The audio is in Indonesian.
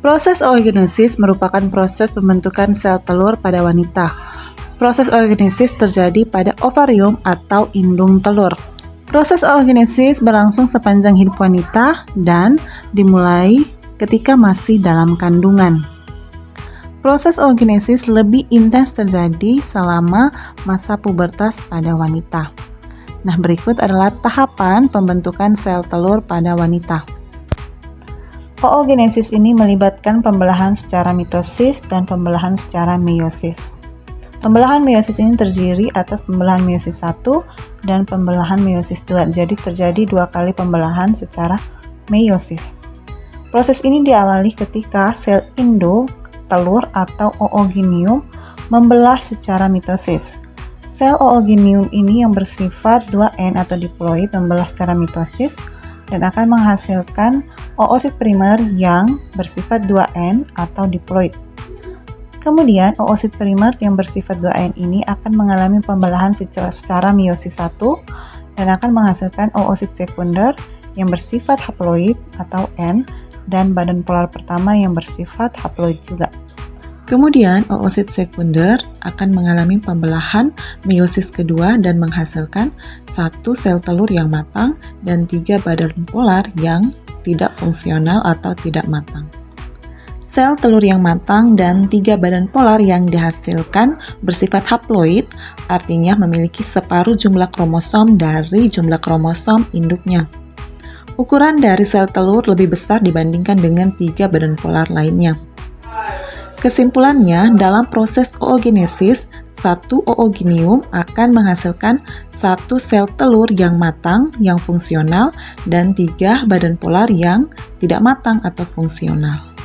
Proses oogenesis merupakan proses pembentukan sel telur pada wanita. Proses oogenesis terjadi pada ovarium atau indung telur. Proses oogenesis berlangsung sepanjang hidup wanita dan dimulai ketika masih dalam kandungan. Proses oogenesis lebih intens terjadi selama masa pubertas pada wanita. Nah, berikut adalah tahapan pembentukan sel telur pada wanita. Oogenesis ini melibatkan pembelahan secara mitosis dan pembelahan secara meiosis. Pembelahan meiosis ini terdiri atas pembelahan meiosis 1 dan pembelahan meiosis 2. Jadi terjadi 2 kali pembelahan secara meiosis. Proses ini diawali ketika sel induk telur atau oogonium membelah secara mitosis. Sel oogonium ini yang bersifat 2N atau diploid membelah secara mitosis dan akan menghasilkan oosit primer yang bersifat 2N atau diploid. Kemudian, oosit primer yang bersifat 2N ini akan mengalami pembelahan secara meiosis 1 dan akan menghasilkan oosit sekunder yang bersifat haploid atau N dan badan polar pertama yang bersifat haploid juga. Kemudian, oosit sekunder akan mengalami pembelahan meiosis kedua dan menghasilkan 1 sel telur yang matang dan 3 badan polar yang tidak fungsional atau tidak matang. Sel telur yang matang dan 3 badan polar yang dihasilkan bersifat haploid, artinya memiliki separuh jumlah kromosom dari jumlah kromosom induknya. Ukuran dari sel telur lebih besar dibandingkan dengan 3 badan polar lainnya. Kesimpulannya, dalam proses oogenesis, 1 oogonium akan menghasilkan 1 sel telur yang matang, yang fungsional, dan 3 badan polar yang tidak matang atau fungsional.